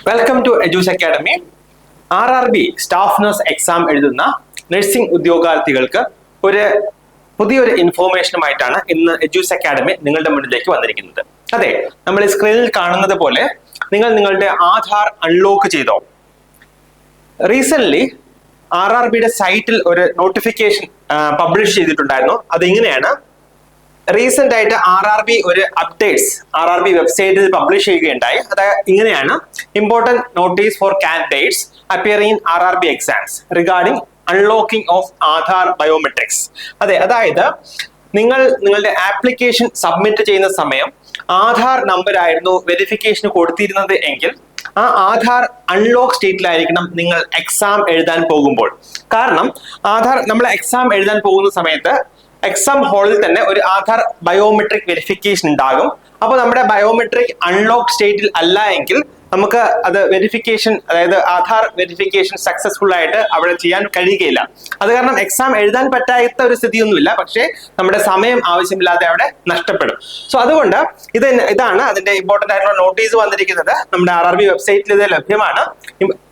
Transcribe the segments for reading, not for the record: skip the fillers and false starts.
Welcome to Edus academy. RRB staff nurse exam എഴുതുന്ന nursing ഉദ്യോഗാർത്ഥികൾക്ക് പുതിയൊരു ഇൻഫോർമേഷനുമായിട്ടാണ് ഇന്ന് എജൂസ് അക്കാഡമി നിങ്ങളുടെ മുന്നിലേക്ക് വന്നിരിക്കുന്നത്. അതെ, നമ്മൾ ഈ സ്ക്രീനിൽ കാണുന്നത് പോലെ നിങ്ങൾ നിങ്ങളുടെ ആധാർ അൺലോക്ക് ചെയ്തോ? റീസെന്റ് RRBയുടെ സൈറ്റിൽ ഒരു നോട്ടിഫിക്കേഷൻ പബ്ലിഷ് ചെയ്തിട്ടുണ്ടായിരുന്നു. അതിങ്ങനെയാണ്. റീസെന്റ് ആയിട്ട് RRB ഒരു അപ്ഡേറ്റ്സ് RRB വെബ്സൈറ്റിൽ പബ്ലിഷ് ചെയ്യുകയുണ്ടായി. അതായത് ഇങ്ങനെയാണ്: important notice for candidates appearing in RRB exams regarding unlocking of Aadhaar biometrics. അതെ, അതായത് നിങ്ങളുടെ ആപ്ലിക്കേഷൻ സബ്മിറ്റ് ചെയ്യുന്ന സമയം ആധാർ നമ്പർ ആയിരുന്നു വെരിഫിക്കേഷന് കൊടുത്തിരുന്നത് എങ്കിൽ ആ ആധാർ അൺലോക്ക് സ്റ്റേറ്റിലായിരിക്കണം നിങ്ങൾ എക്സാം എഴുതാൻ പോകുമ്പോൾ. കാരണം നമ്മൾ എക്സാം എഴുതാൻ പോകുന്ന സമയത്ത് എക്സാം ഹാളിൽ തന്നെ ഒരു ആധാർ ബയോമെട്രിക് വെരിഫിക്കേഷൻ ഉണ്ടാകും. അപ്പോൾ നമ്മുടെ ബയോമെട്രിക് അൺലോക്ക് സ്റ്റേറ്റിൽ അല്ല എങ്കിൽ നമുക്ക് അത് വെരിഫിക്കേഷൻ, അതായത് ആധാർ വെരിഫിക്കേഷൻ സക്സസ്ഫുൾ ആയിട്ട് അവിടെ ചെയ്യാൻ കഴിയുകയില്ല. അത് കാരണം എക്സാം എഴുതാൻ പറ്റാത്ത ഒരു സ്ഥിതിയൊന്നുമില്ല, പക്ഷേ നമ്മുടെ സമയം ആവശ്യമില്ലാതെ അവിടെ നഷ്ടപ്പെടും. സോ അതുകൊണ്ട് ഇതാണ് അതിന്റെ ഇമ്പോർട്ടന്റ് ആയിട്ടുള്ള നോട്ടീസ് വന്നിരിക്കുന്നത്. നമ്മുടെ RRB വെബ്സൈറ്റിൽ ഇത് ലഭ്യമാണ്.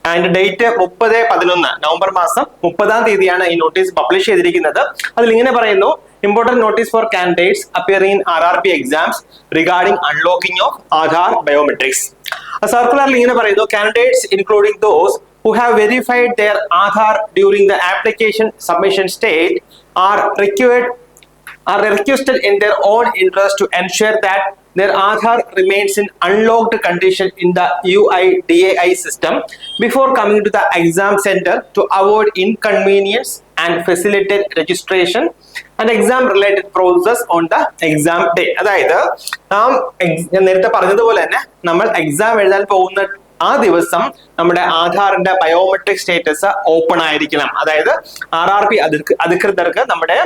അതിന്റെ ഡേറ്റ് 30/11 നവംബർ മാസം 30-ാം തീയതിയാണ് ഈ നോട്ടീസ് പബ്ലിഷ് ചെയ്തിരിക്കുന്നത്. അതിൽ ഇങ്ങനെ പറയുന്നു: important notice for candidates appearing in RRB exams regarding unlocking of Aadhaar biometrics. സർക്കുലറിൽ ഇങ്ങനെ പറയുന്നു: candidates including those who have verified their Aadhaar during the application submission stage are requested in their own interest to ensure that their Aadhaar remains in unlocked condition in the UIDAI system before coming to the exam center to avoid inconvenience and facilitate registration and exam related process on the exam day. അതായത് ഞാൻ നേരത്തെ പറഞ്ഞതുപോലെ തന്നെ നമ്മൾ exam എഴുതാൻ പോകുന്ന ആ ദിവസം നമ്മുടെ ആധാറിന്റെ ബയോമെട്രിക് സ്റ്റേറ്റസ് ഓപ്പൺ ആയിരിക്കണം. അതായത് RRB അധികൃതർക്ക് നമ്മുടെ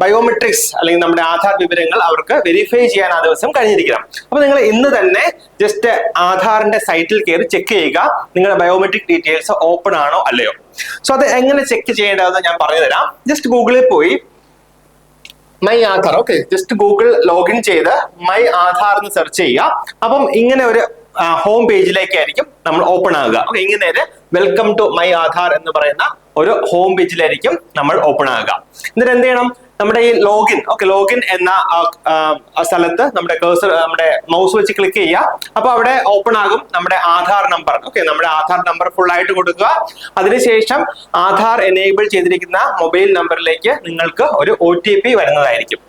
ബയോമെട്രിക്സ് അല്ലെങ്കിൽ നമ്മുടെ ആധാർ വിവരങ്ങൾ അവർക്ക് വെരിഫൈ ചെയ്യാൻ ആ ദിവസം കഴിഞ്ഞിരിക്കണം. അപ്പൊ നിങ്ങൾ ഇന്ന് തന്നെ ജസ്റ്റ് ആധാറിന്റെ സൈറ്റിൽ കയറി ചെക്ക് ചെയ്യുക നിങ്ങളുടെ ബയോമെട്രിക് ഡീറ്റെയിൽസ് ഓപ്പൺ ആണോ അല്ലയോ. സോ അത് എങ്ങനെ ചെക്ക് ചെയ്യേണ്ടതെന്ന് ഞാൻ പറഞ്ഞു തരാം. ജസ്റ്റ് ഗൂഗിളിൽ പോയി my Aadhaar, okay, just Google login ചെയ്ത് മൈ ആധാർ എന്ന് സെർച്ച് ചെയ്യുക. അപ്പം ഇങ്ങനെ ഒരു ഹോം പേജിലേക്കായിരിക്കും നമ്മൾ ഓപ്പൺ ആകുക. ഓക്കെ, ഇങ്ങനെ വെൽക്കം ടു മൈ ആധാർ എന്ന് പറയുന്ന ഒരു ഹോം പേജിലായിരിക്കും നമ്മൾ ഓപ്പൺ ആകുക. എന്നിട്ട് എന്ത് ചെയ്യണം? നമ്മുടെ ഈ ലോഗിൻ എന്ന സ്ഥലത്ത് നമ്മുടെ കേഴ്സർ, നമ്മുടെ മൗസ് വെച്ച് ക്ലിക്ക് ചെയ്യുക. അപ്പൊ അവിടെ ഓപ്പൺ ആകും നമ്മുടെ ആധാർ നമ്പർ. ഓക്കെ, നമ്മുടെ ആധാർ നമ്പർ ഫുൾ ആയിട്ട് കൊടുക്കുക. അതിനുശേഷം ആധാർ എനേബിൾ ചെയ്തിരിക്കുന്ന മൊബൈൽ നമ്പറിലേക്ക് നിങ്ങൾക്ക് ഒരു OTP വരുന്നതായിരിക്കും.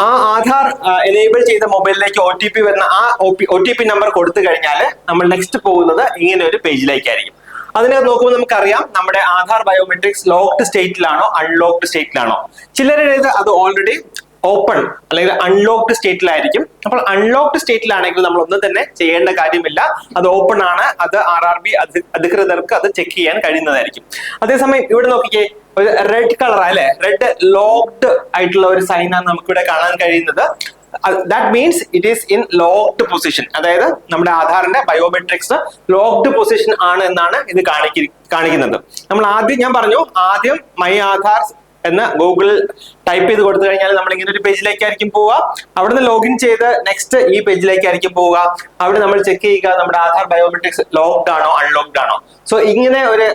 ആ ആധാർ എനേബിൾ ചെയ്ത മൊബൈലിലേക്ക് OTP വരുന്ന ആ OTP നമ്പർ കൊടുത്തു കഴിഞ്ഞാൽ നമ്മൾ നെക്സ്റ്റ് പോകുന്നത് ഇങ്ങനെ ഒരു പേജിലേക്കായിരിക്കും. അതിനകത്ത് നോക്കുമ്പോൾ നമുക്കറിയാം നമ്മുടെ ആധാർ ബയോമെട്രിക്സ് ലോക്ക്ഡ് സ്റ്റേറ്റിലാണോ അൺലോക്ക്ഡ് സ്റ്റേറ്റിലാണോ. ചിലരുടേത് അത് ഓൾറെഡി ഓപ്പൺ അല്ലെങ്കിൽ അൺലോക്ക്ഡ് സ്റ്റേറ്റിലായിരിക്കും. അപ്പോൾ അൺലോക്ക്ഡ് സ്റ്റേറ്റിലാണെങ്കിൽ നമ്മൾ ഒന്നും തന്നെ ചെയ്യേണ്ട കാര്യമില്ല. അത് ഓപ്പൺ ആണ്. അത് RRB അധികൃതർക്ക് അത് ചെക്ക് ചെയ്യാൻ കഴിയുന്നതായിരിക്കും. അതേസമയം ഇവിടെ നോക്കിക്കേ, ഒരു റെഡ് കളർ അല്ലെ, റെഡ് ലോക്ക്ഡ് ആയിട്ടുള്ള ഒരു സൈനാണ് നമുക്കിവിടെ കാണാൻ കഴിയുന്നത്. That means it is in locked position. അതായത് നമ്മുടെ ആധാറിന്റെ ബയോമെട്രിക്സ് ലോക്ക്ഡ് പൊസിഷൻ ആണ് എന്നാണ് ഇത് കാണിക്കുന്നത്. ഞാൻ പറഞ്ഞു ആദ്യം മൈ ആധാർ എന്ന് ഗൂഗിൾ ടൈപ്പ് ചെയ്ത് കൊടുത്തു കഴിഞ്ഞാൽ നമ്മൾ ഇങ്ങനെ ഒരു പേജിലേക്കായിരിക്കും പോവുക. അവിടുന്ന് ലോഗിൻ ചെയ്ത് നെക്സ്റ്റ് ഈ പേജിലേക്കായിരിക്കും പോവുക. അവിടെ നമ്മൾ ചെക്ക് ചെയ്യുക നമ്മുടെ ആധാർ ബയോമെട്രിക്സ് ലോക്ക്ഡ് ആണോ അൺലോക്ക്ഡ് ആണോ. സോ ഇങ്ങനെ ഒരു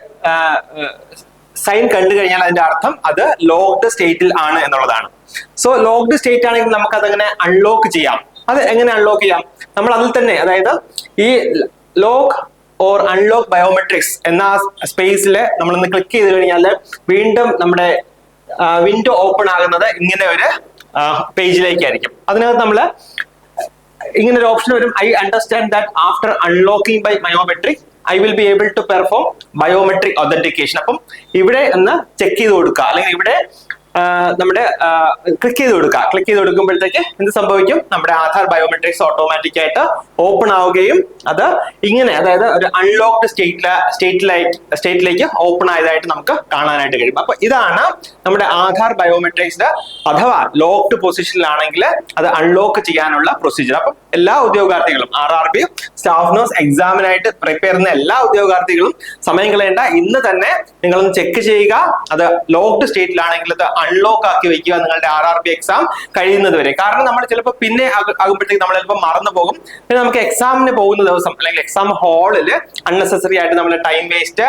സൈൻ കണ്ടു കഴിഞ്ഞാൽ അതിന്റെ അർത്ഥം അത് ലോക്ക്ഡ് സ്റ്റേറ്റിൽ ആണ് എന്നുള്ളതാണ്. സോ ലോക്ക്ഡ് സ്റ്റേറ്റ് ആണെങ്കിൽ നമുക്ക് അതങ്ങനെ അൺലോക്ക് ചെയ്യാം. അത് എങ്ങനെ അൺലോക്ക് ചെയ്യാം? നമ്മൾ അതിൽ തന്നെ, അതായത് ഈ ലോക്ക് ഓർ അൺലോക്ക് ബയോമെട്രിക്സ് എന്ന സ്പേസിൽ നമ്മളൊന്ന് ക്ലിക്ക് ചെയ്ത് കഴിഞ്ഞാൽ വീണ്ടും നമ്മുടെ വിൻഡോ ഓപ്പൺ ആകുന്നത് ഇങ്ങനെ ഒരു പേജിലേക്കായിരിക്കും. അതിനകത്ത് നമ്മൾ ഇങ്ങനെ ഒരു ഓപ്ഷൻ വരും: I understand that after unlocking by biometric I will be able to perform biometric authentication. അപ്പം ഇവിടെ ഒന്ന് ചെക്ക് ചെയ്ത് കൊടുക്കുക, അല്ലെങ്കിൽ ഇവിടെ നമ്മുടെ ക്ലിക്ക് ചെയ്ത് കൊടുക്കുമ്പോഴത്തേക്ക് എന്ത് സംഭവിക്കും? നമ്മുടെ ആധാർ ബയോമെട്രിക്സ് ഓട്ടോമാറ്റിക് ആയിട്ട് ഓപ്പൺ ആവുകയും അത് ഇങ്ങനെ, അതായത് ഒരു അൺലോക്ക്ഡ് സ്റ്റേറ്റിലേക്ക് ഓപ്പൺ ആയതായിട്ട് നമുക്ക് കാണാനായിട്ട് കഴിയും. അപ്പൊ ഇതാണ് നമ്മുടെ ആധാർ ബയോമെട്രിക്സിന്റെ, അഥവാ ലോക്ക്ഡ് പൊസിഷനിലാണെങ്കിൽ അത് അൺലോക്ക് ചെയ്യാനുള്ള പ്രൊസീജിയർ. അപ്പം എല്ലാ ഉദ്യോഗാർത്ഥികളും RRB സ്റ്റാഫ് നഴ്സ് എക്സാമിനായിട്ട് പ്രിപ്പയർ ചെയ്യുന്ന എല്ലാ ഉദ്യോഗാർത്ഥികളും സമയം കളയേണ്ട, ഇന്ന് തന്നെ നിങ്ങളൊന്ന് ചെക്ക് ചെയ്യുക. അത് ലോക്ക്ഡ് സ്റ്റേറ്റിലാണെങ്കിൽ അത് അൺലോക്ക് ആക്കി വെക്കുക നിങ്ങളുടെ RRB എക്സാം കഴിയുന്നത് വരെ. കാരണം നമ്മൾ ചിലപ്പോൾ പിന്നെ ആകുമ്പോഴത്തേക്ക് നമ്മൾ ചിലപ്പോൾ മറന്നു പോകും. പിന്നെ നമുക്ക് എക്സാമിന് പോകുന്ന ദിവസം അല്ലെങ്കിൽ എക്സാം ഹാളിൽ അൺനെസസറി ആയിട്ട് നമ്മൾ ടൈം വേസ്റ്റ്,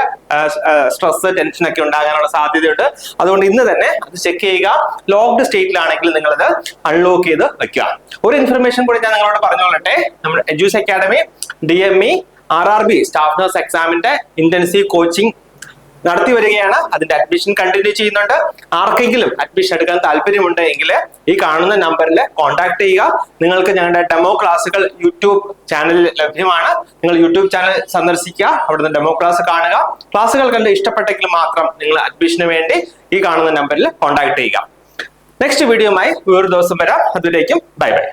സ്ട്രെസ്, ടെൻഷൻ ഒക്കെ ഉണ്ടാകാനുള്ള സാധ്യതയുണ്ട്. അതുകൊണ്ട് ഇന്ന് തന്നെ അത് ചെക്ക് ചെയ്യുക. ലോക്ക്ഡ് സ്റ്റേറ്റിലാണെങ്കിൽ നിങ്ങളത് അൺലോക്ക് ചെയ്ത് വെക്കുക. ഒരു ഇൻഫർമേഷൻ കൂടി ഞാൻ നിങ്ങളോട് പറഞ്ഞോളട്ടെ. നമ്മുടെ Edus academy DME RRB staff nurse എക്സാമിന്റെ ഇന്റൻസീവ് കോച്ചിങ് നടത്തി വരികയാണ്. അതിന്റെ അഡ്മിഷൻ കണ്ടിന്യൂ ചെയ്യുന്നുണ്ട്. ആർക്കെങ്കിലും അഡ്മിഷൻ എടുക്കാൻ താല്പര്യമുണ്ട് എങ്കിൽ ഈ കാണുന്ന നമ്പറിൽ കോൺടാക്ട് ചെയ്യുക. നിങ്ങൾക്ക് ഞങ്ങളുടെ ഡെമോ ക്ലാസ്സുകൾ യൂട്യൂബ് ചാനലിൽ ലഭ്യമാണ്. നിങ്ങൾ യൂട്യൂബ് ചാനൽ സന്ദർശിക്കുക, അവിടുന്ന് ഡെമോ ക്ലാസ് കാണുക. ക്ലാസ്സുകൾ കണ്ട് ഇഷ്ടപ്പെട്ടെങ്കിൽ മാത്രം നിങ്ങൾ അഡ്മിഷന് വേണ്ടി ഈ കാണുന്ന നമ്പറിൽ കോൺടാക്ട് ചെയ്യുക. നെക്സ്റ്റ് വീഡിയോയുമായി വേറൊരു ദിവസം വരാം. അതുവരേക്കും ബൈ ബൈ.